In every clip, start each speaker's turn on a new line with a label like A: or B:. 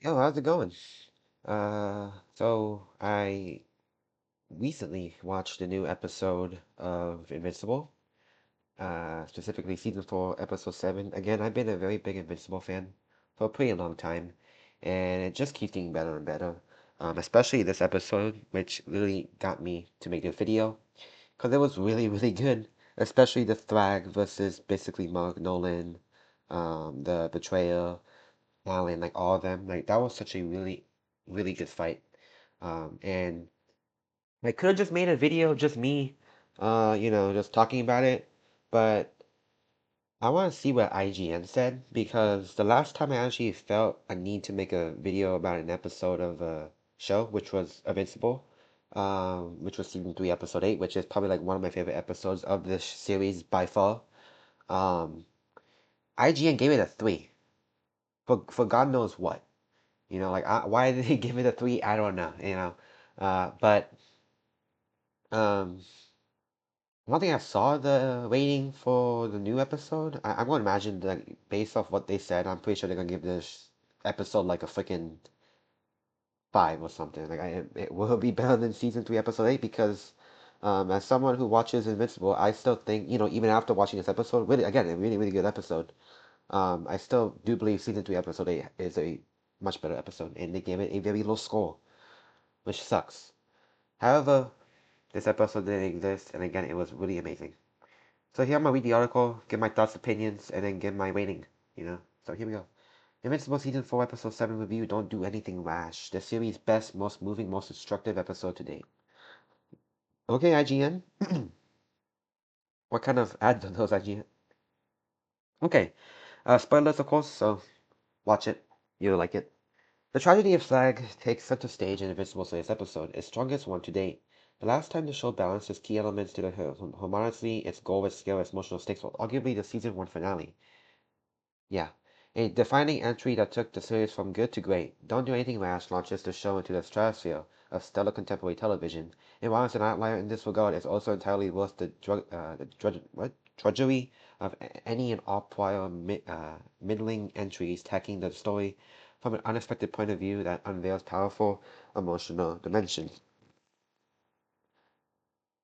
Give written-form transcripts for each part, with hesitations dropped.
A: Yo, how's it going? So I recently watched a new episode of Invincible, specifically season 4, episode 7. Again, I've been a very big Invincible fan for a pretty long time, and it just keeps getting better and better. Especially this episode, which really got me to make this video, because it was really, really good. Especially the Thragg versus basically Mark Nolan, the Betrayer, Alan, like all of them. Like that was such a really, really good fight. And I could have just made a video, just me, just talking about it. But I want to see what IGN said because the last time I actually felt a need to make a video about an episode of a show, which was Invincible, which was season 3, episode 8, which is probably like one of my favorite episodes of this series by far. Um, IGN gave it a 3 for God knows what. Why did they give it a 3? I don't know. But um, I don't think I saw the rating for the new episode. I'm gonna imagine that based off what they said, I'm pretty sure they're gonna give this episode like a freaking 5 or something. It will be better than season 3, episode 8 because as someone who watches Invincible, I still think, even after watching this episode, really, again, a really, really good episode, I still do believe season 3, episode 8 is a much better episode, and they gave it a very low score, which sucks. However, this episode didn't exist, and again, it was really amazing. So here I'm gonna read the article, give my thoughts, opinions, and then give my rating. So here we go. Invincible Season 4, Episode 7 review, Don't Do Anything Rash. The series' best, most moving, most instructive episode to date. Okay, IGN. What kind of ads are those, IGN? Okay, spoilers of course, so watch it. You'll like it. The tragedy of Slag takes center stage in Invincible's latest episode, its strongest one to date. The last time the show balanced its key elements to the harmoniously, its goal with scale, its emotional stakes, was arguably the season 1 finale. Yeah, a defining entry that took the series from good to great. Don't Do Anything Rash launches the show into the stratosphere of stellar contemporary television, and while it's an outlier in this regard, it's also entirely worth the drudgery of any and all prior middling entries tacking the story from an unexpected point of view that unveils powerful emotional dimensions.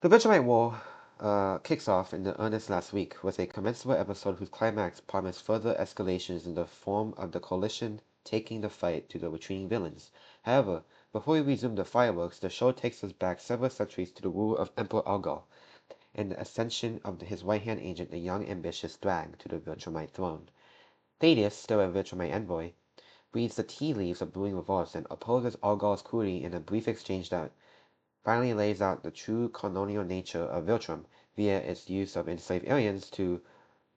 A: The Vegemite War kicks off in earnest last week with a commencement episode whose climax promised further escalations in the form of the coalition taking the fight to the retreating villains. However, before we resume the fireworks, the show takes us back several centuries to the rule of Emperor Algol and the ascension of his right-hand agent, the young ambitious Thragg, to the Viltrumite throne. Thaddeus, still a Viltrumite envoy, reads the tea leaves of brewing revolts and opposes Algol's coup in a brief exchange that finally lays out the true colonial nature of Viltrum via its use of enslaved aliens to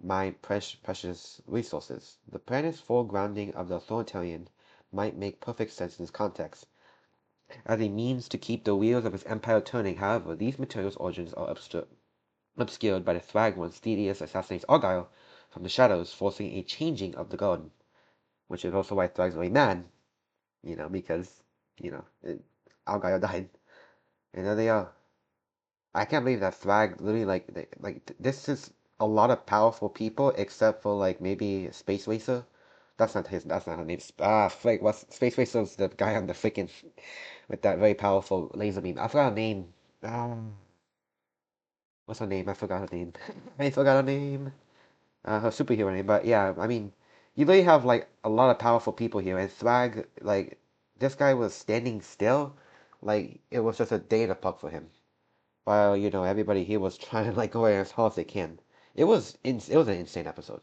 A: mine precious resources. The planet's foregrounding of the authoritarian might make perfect sense in this context. As a means to keep the wheels of his empire turning, however, these materials' origins are obscured by the thragg once Thaddeus assassinates Argyle from the shadows, forcing a changing of the garden, which is also why Thragg's really mad, because, you know, it, Argyle died. And there they are. I can't believe that Thragg literally this is a lot of powerful people except for like maybe Space Racer. That's not her name. Frick, what's Space Racer's the guy on the freaking with that very powerful laser beam. I forgot her name. What's her name? I forgot her name. I forgot her name. Her superhero name. But yeah, I mean, you really have like a lot of powerful people here, and Thragg, like this guy was standing still, like it was just a day in the park for him. While everybody here was trying to like go as hard as they can. It was an insane episode.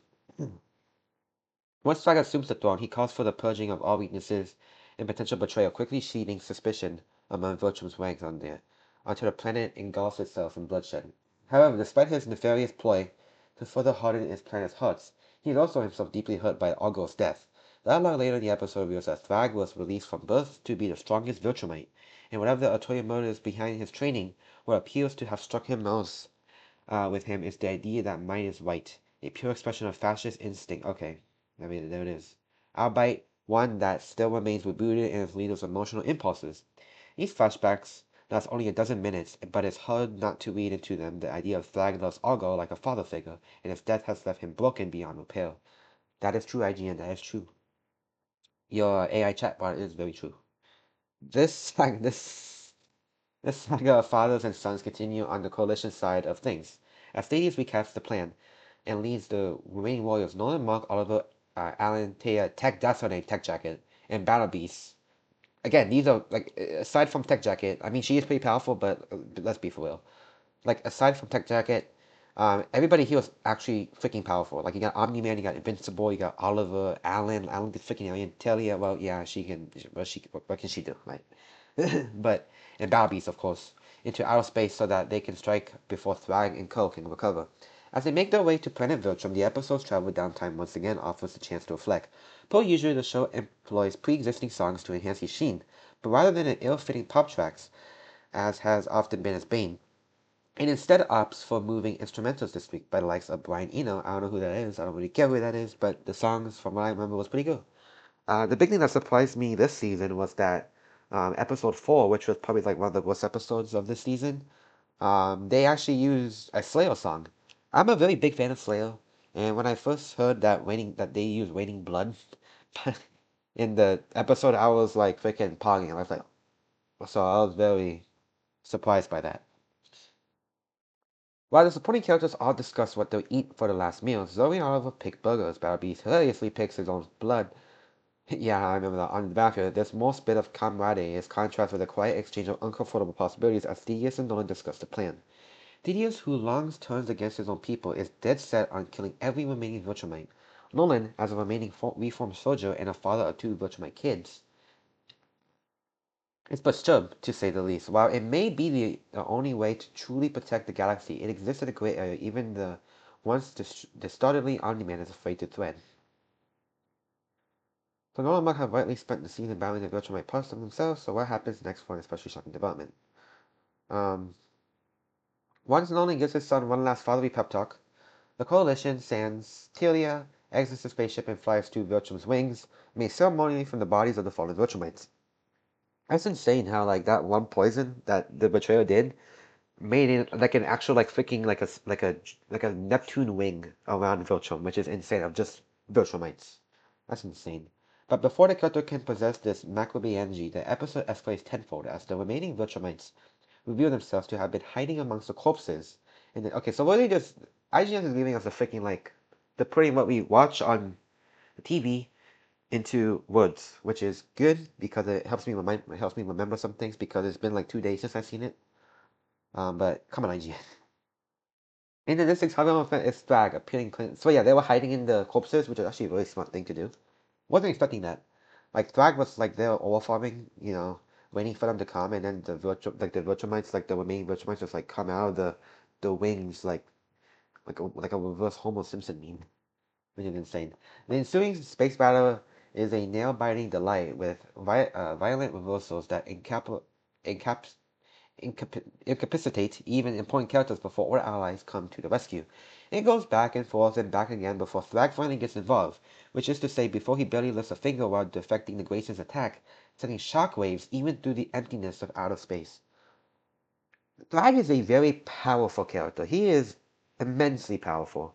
A: Once Saga assumes the throne, he calls for the purging of all weaknesses and potential betrayal, quickly seeding suspicion among Viltrum's ranks on there, until the planet engulfs itself in bloodshed. However, despite his nefarious ploy to further harden his planet's hearts, he is also himself deeply hurt by Argo's death. Not long later in the episode reveals that Thragg was released from birth to be the strongest Viltrumite, and whatever the ulterior motives behind his training, what appears to have struck him most with him is the idea that might is right, a pure expression of fascist instinct. Okay, I mean, there it is. Albeit one that still remains rooted in its leader's emotional impulses. These flashbacks last only a dozen minutes, but it's hard not to read into them the idea of Thragg loves Argo like a father figure, and his death has left him broken beyond repair. That is true, IGN, that is true. your AI chatbot is very true. This sag- this this saga of fathers and sons continue on the coalition side of things, as Stadius recaps the plan and leads the remaining warriors Nolan, Mark, Oliver, Alan, Taya, Tech, that's her name, Tech Jacket, and Battle Beast. Again, these are like aside from Tech Jacket, I mean she is pretty powerful, but let's be for real. Like aside from Tech Jacket, everybody here was actually freaking powerful. Like you got Omni-Man, you got Invincible, you got Oliver, Alan the freaking alien, Talia. Well, yeah, she can. What can she do, right? But and Battle Beast, of course, into outer space so that they can strike before Thragg and Co can recover. As they make their way to planet Viltrum, the episode's travel downtime once again offers a chance to reflect. Per usual, the show employs pre-existing songs to enhance its sheen, but rather than an ill-fitting pop tracks, as has often been its bane, it instead opts for moving instrumentals this week by the likes of Brian Eno. I don't know who that is. I don't really care who that is, but the songs, from what I remember, was pretty good. The big thing that surprised me this season was that episode 4, which was probably like one of the worst episodes of this season, they actually used a Slayer song. I'm a very big fan of Slayer, and when I first heard that they used Raining Blood in the episode, I was like freaking pogging. I was like, so I was very surprised by that. While the supporting characters all discuss what they'll eat for the last meal, Zoe and Oliver pick burgers. Barnaby hilariously picks his own blood. Yeah, I remember that. On the battlefield, there's more bit of camaraderie as contrast with a quiet exchange of uncomfortable possibilities as Thaddeus and Nolan discuss the plan. Thaddeus, who longs turns against his own people, is dead set on killing every remaining Viltrumite. Nolan, as a remaining reformed soldier and a father of two Viltrumite kids, it's perturbed, to say the least. While it may be the only way to truly protect the galaxy, it exists in a gray area even the once distortedly Omni-Man is afraid to thread. So Nolan might have rightly spent the season battling the Viltrumite parts of themselves, so what happens next for an especially shocking development? Um, Once Nolan gives his son one last fatherly pep talk, the Coalition sends Telia, exits the spaceship and flies to Viltrum's wings, made ceremonially from the bodies of the fallen Viltrumites. That's insane how like that one poison that the betrayer did made it like an actual like freaking like a Neptune wing around Viltrum, which is insane of just Viltrumites. That's insane. But before the character can possess this macrobe energy, the episode escalates tenfold as the remaining Viltrumites reveal themselves to have been hiding amongst the corpses. And then, okay, so really just IGN is giving us a freaking like they're putting what we watch on the TV into words, which is good because it helps me remember some things because it's been like 2 days since I've seen it. But come on, IGN. In the Mystics, however, is thragg appearing clean. So yeah, they were hiding in the corpses, which is actually a really smart thing to do. Wasn't expecting that. Like thragg was like they were overfarming, waiting for them to come, and then the Virtuamites, like the remaining Virtuamites, just like come out of the wings, like a reverse Homer Simpson meme, which is insane. The ensuing space battle is a nail-biting delight with violent reversals that encaps incapacitate even important characters before other allies come to the rescue. It goes back and forth and back again before Thragg finally gets involved, which is to say before he barely lifts a finger while deflecting the Grayson's attack, sending shockwaves even through the emptiness of outer space. Thragg is a very powerful character. He is immensely powerful.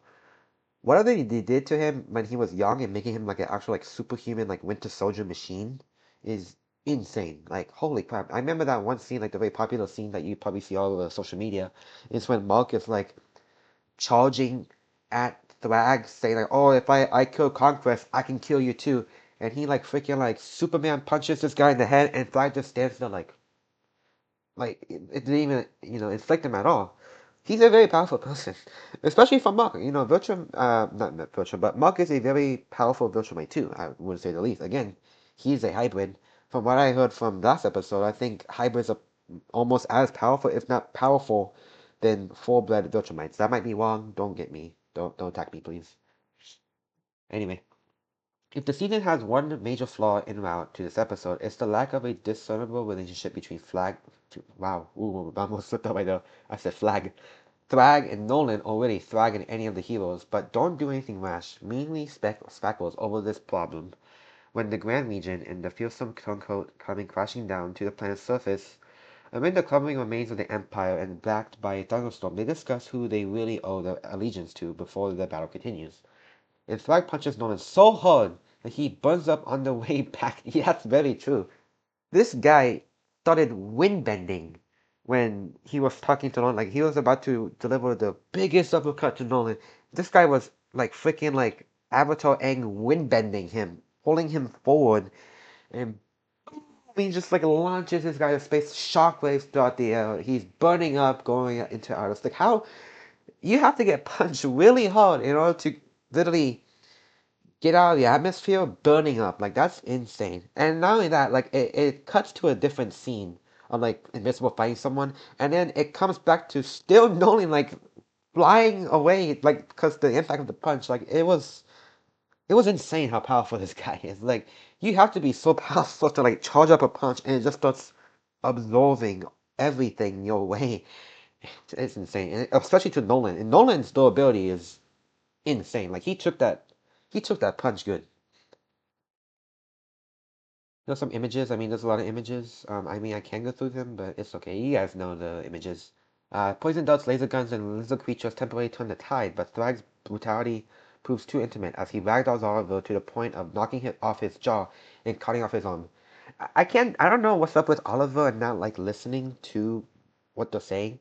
A: Whatever they did to him when he was young and making him like an actual like superhuman like Winter Soldier machine is insane. Like holy crap! I remember that one scene, like the very popular scene that you probably see all over social media, is when Mark is like charging at Thragg, saying like, "Oh, if I kill Conquest, I can kill you too," and he like freaking like Superman punches this guy in the head, and Thragg just stands there like it didn't even inflict him at all. He's a very powerful person, especially for Mark. Bertram, not Bertram, but Mark is a very powerful Viltrumite too. I would say the least. Again, he's a hybrid. From what I heard from last episode, I think hybrids are almost as powerful, if not powerful, than full-blooded Viltrumites. That might be wrong. Don't get me. Don't attack me, please. Anyway. If the season has one major flaw en route to this episode, it's the lack of a discernible relationship between wow, ooh, I almost slipped up right there. I said Flag. Thragg and Nolan already thrag in any of the heroes, but don't do anything rash, meanly spackles over this problem. When the Grand Legion and the fearsome turncoat coming crashing down to the planet's surface, amid the crumbling remains of the Empire and backed by a thunderstorm, they discuss who they really owe their allegiance to before the battle continues. And Thragg punches Nolan so hard and he burns up on the way back. Yeah, that's very true. This guy started wind bending when he was talking to Nolan. Like he was about to deliver the biggest uppercut to Nolan. This guy was like freaking like Avatar Aang wind bending him, pulling him forward, and he just like launches this guy to space, shockwaves throughout the air. He's burning up, going into outer space. Like how you have to get punched really hard in order to literally get out of the atmosphere burning up. Like that's insane. And not only that, like it cuts to a different scene of like Invincible fighting someone, and then it comes back to still Nolan like flying away, like because the impact of the punch. Like it was insane how powerful this guy is. Like you have to be so powerful to like charge up a punch and it just starts absorbing everything your way. It's insane, and especially to Nolan. And Nolan's durability is insane. Like he took that punch good. There's some images. I mean, there's a lot of images. I mean, I can go through them, but it's okay. You guys know the images. Poison darts, laser guns, and lizard creatures temporarily turn the tide, but Thrag's brutality proves too intimate as he ragdolls Oliver to the point of knocking him off his jaw and cutting off his arm. I don't know what's up with Oliver and not like listening to what they're saying.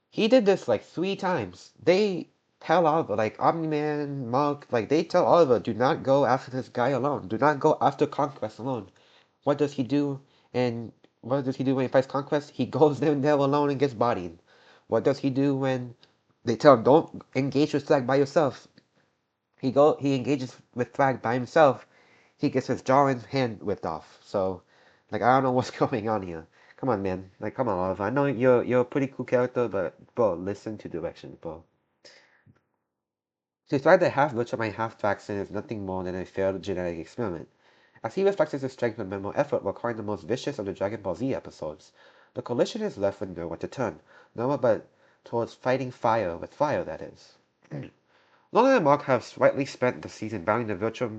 A: He did this like 3 times. They tell Oliver, like Omni-Man, Mark, like they tell Oliver, do not go after this guy alone. Do not go after Conquest alone. What does he do? And what does he do when he fights Conquest? He goes in there alone and gets bodied. What does he do when they tell him don't engage with Thrag by yourself? He engages with Thrag by himself. He gets his jaw and hand whipped off. So, like I don't know what's going on here. Come on, man. Like come on, Oliver. I know you're a pretty cool character, but bro, listen to directions, bro. To try the half Butcherman half vaccine is nothing more than a failed genetic experiment. As he reflects his strength and minimal effort while calling the most vicious of the Dragon Ball Z episodes, the Coalition is left with nowhere to turn, nowhere but towards fighting fire with fire, that is. Nolan and Mark have rightly spent the season battling the virtual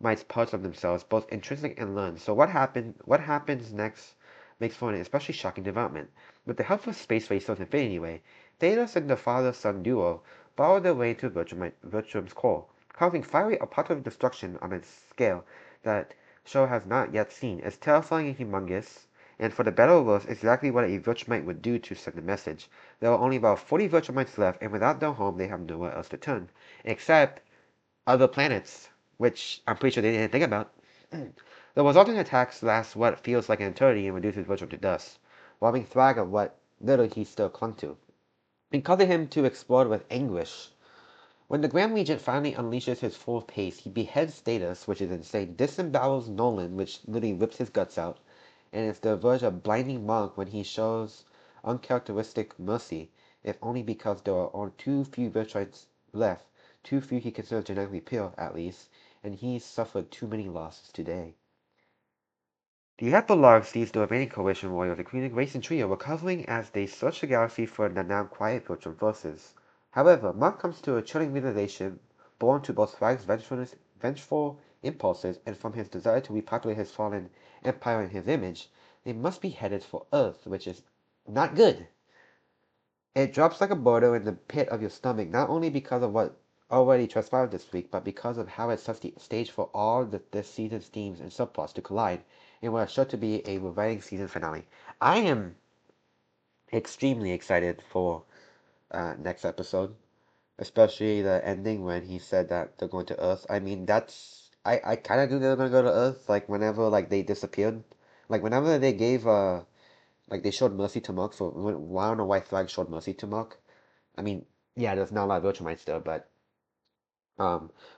A: mites parts of themselves, both intrinsic and learned, so what happens next makes for an especially shocking development. With the help of Space Racer's Infinity Way, Thanos and the father-son duo borrow their way into Virtuum's core, causing fiery apocalyptic destruction on a scale that show has not yet seen. It's terrifying and humongous, and for the better or worse, exactly what a Virtuumite would do to send a message. There are only about 40 Virtuumites left, and without their home, they have nowhere else to turn. Except other planets, which I'm pretty sure they didn't think about. The resulting attacks last what feels like an eternity and reduces Virtuum to dust, robbing Thrag of what little he still clung to, and causing him to explode with anguish. When the Grand Regent finally unleashes his full pace, he beheads Status, which is insane, disembowels Nolan, which literally rips his guts out, and is the verge of blinding Monk when he shows uncharacteristic mercy, if only because there are only too few Virtuites left, too few he considers genetically pure, at least, and he's suffered too many losses today. The epilogue sees the remaining Coalition warriors, including Race and Trio, recovering as they search the galaxy for the now quiet Virtual forces. However, Mark comes to a chilling realization, born to both Thrag's vengeful impulses and from his desire to repopulate his fallen empire in his image. They must be headed for Earth, which is not good. It drops like a boulder in the pit of your stomach, not only because of what already transpired this week, but because of how it sets the stage for all this season's themes and subplots to collide in what is sure to be a reviving season finale. I am extremely excited for next episode, especially the ending when he said that they're going to Earth. I mean, I kind of knew they were going to go to Earth, like whenever like they disappeared, like whenever they gave like they showed mercy to Mark. For I don't know why Thrag showed mercy to Mark. I mean, yeah, there's not a lot of Viltrumites there, but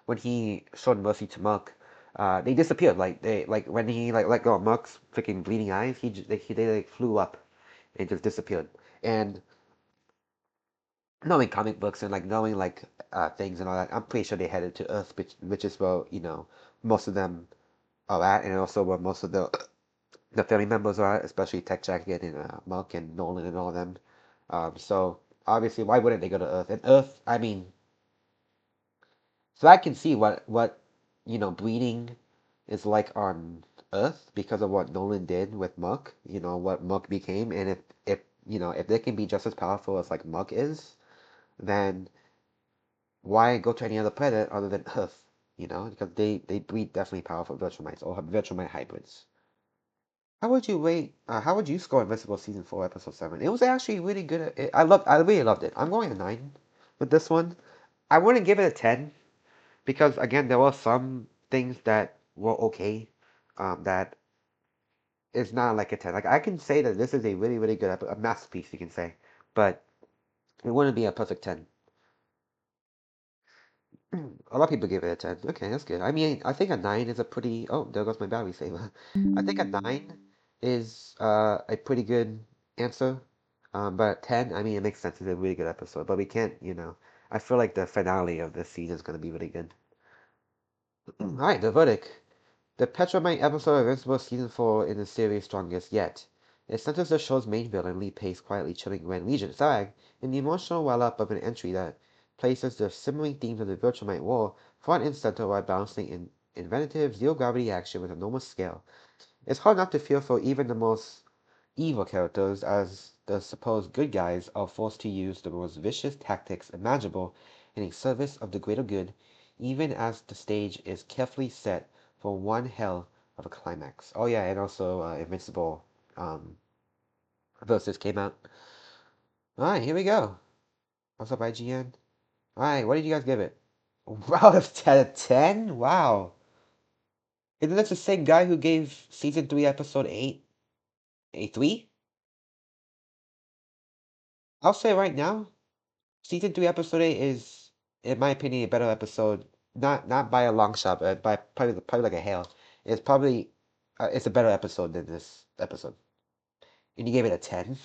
A: when he showed mercy to Mark, they disappeared. Like they like when he like let go of Mark's freaking bleeding eyes, they like flew up and just disappeared. And knowing comic books and like knowing like things and all that, I'm pretty sure they headed to Earth, which is where most of them are at, and also where most of the family members are at, especially Tech Jacket and Mark and Nolan and all of them. So obviously, why wouldn't they go to Earth? And Earth, I mean, so I can see what breeding is like on Earth because of what Nolan did with Muck, what Muck became, and if they can be just as powerful as like Muck is, then why go to any other planet other than Earth? because they breed definitely powerful virtual mites or virtual mite hybrids. How would you score Invincible season 4, episode 7? It was actually really good. I really loved it. I'm going a 9 with this one. I wouldn't give it a 10 because again, there were some things that were okay. That is not like a 10. Like I can say that this is a really, really good a masterpiece, you can say, but it wouldn't be a perfect 10. A lot of people give it a 10. Okay, that's good. I mean, I think a 9 is a pretty. Oh, there goes my battery saver. I think a 9 is a pretty good answer. But 10, I mean, it makes sense. It's a really good episode. But we can't. I feel like the finale of this season is going to be really good. All right, the verdict. The Petromite episode of Invincible Season 4 in the series' strongest yet. It centers the show's main villain, Lee Pace, quietly chilling Grand Legion thragg, in the emotional well-up of an entry that places the simmering themes of the Viltrumite War front and center while balancing inventive, zero-gravity action with enormous scale. It's hard not to feel for even the most evil characters, as the supposed good guys are forced to use the most vicious tactics imaginable in a service of the greater good, even as the stage is carefully set for one hell of a climax. Oh yeah, and also Invincible um, versus came out. Alright, here we go. What's up, IGN? Alright, what did you guys give it? Wow, that's 10 out of 10? Wow. Isn't this the same guy who gave season 3, episode 8 a 3? I'll say right now, season 3, episode 8 is, in my opinion, a better episode. Not by a long shot, but by probably like a hail. It's a better episode than this episode. And you gave it a 10.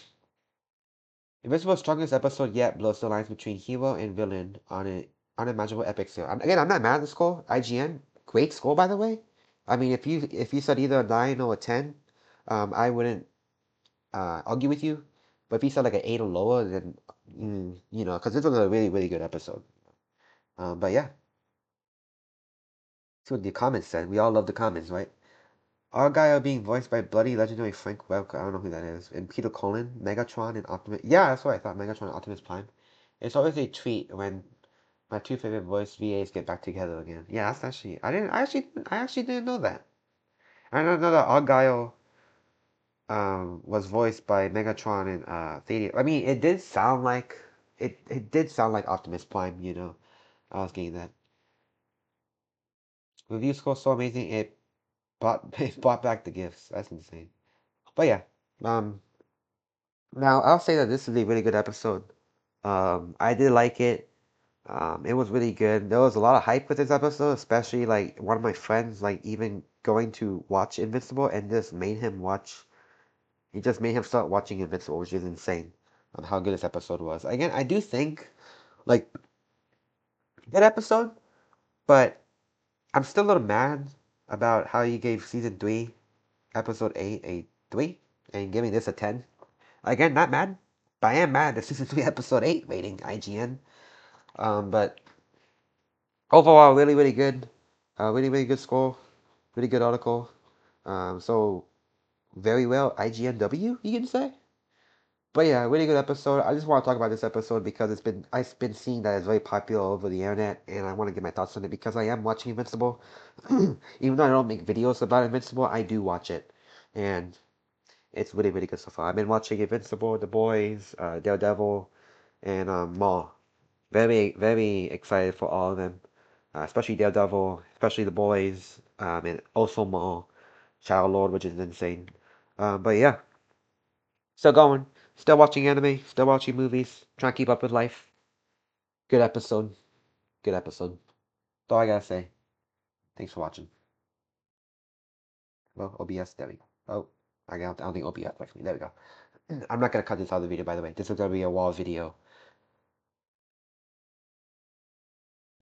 A: Invincible's strongest episode yet blurs the lines between hero and villain on an unimaginable epic scale. Again, I'm not mad at the score. IGN, great score by the way. I mean, if you said either a 9 or a 10, I wouldn't argue with you. But if you said like an 8 or lower, then because this was a really really good episode. But yeah, see what the comments said. We all love the comments, right? Argyle being voiced by bloody legendary Frank Welker. I don't know who that is. And Peter Cullen, Megatron, and Optimus. Yeah, that's what I thought. Megatron and Optimus Prime. It's always a treat when my two favorite voice VAs get back together again. Yeah, that's actually. I actually didn't know that. I don't know that Argyle was voiced by Megatron and Thaddeus. I mean, it did sound like Optimus Prime. I was getting that. Review score so amazing it it brought back the gifts. That's insane. But yeah, um, now I'll say that this is a really good episode. I did like it. It was really good. There was a lot of hype with this episode, especially like one of my friends like even going to watch Invincible and just made him watch. He just made him start watching Invincible, which is insane on how good this episode was. Again, I do think like good episode, but I'm still a little mad about how you gave season 3, episode 8 a 3 and giving this a 10. Again, not mad, but I am mad at season 3, episode 8 rating IGN. But overall, really, really good. Really, really good score. Really good article. So very well IGNW, you can say. But yeah, really good episode. I just want to talk about this episode because I've been seeing that it's very popular over the internet, and I want to get my thoughts on it because I am watching Invincible. Even though I don't make videos about Invincible, I do watch it, and it's really, really good so far. I've been watching Invincible, The Boys, Daredevil, and Maw. Very, very excited for all of them, especially Daredevil, especially The Boys, and also Maw, Shadow Lord, which is insane. But yeah, still going, still watching anime, still watching movies, trying to keep up with life. Good episode, good episode. That's all I gotta say. Thanks for watching. Well, OBS, there we go. Oh, I don't think OBS actually. There we go. I'm not gonna cut this out of the video, by the way. This is gonna be a wall video